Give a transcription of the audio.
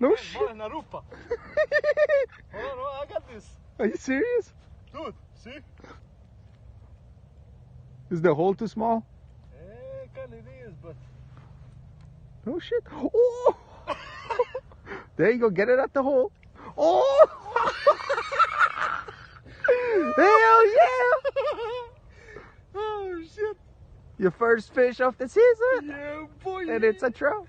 No shit. Hold on, I got this. Are you serious? Dude, see? Is the hole too small? Kind of is, but... No shit. Oh! There you go. Get it at the hole. Oh! Hell yeah! Oh, shit. Your first fish of the season. Yeah, boy. And it's a trout.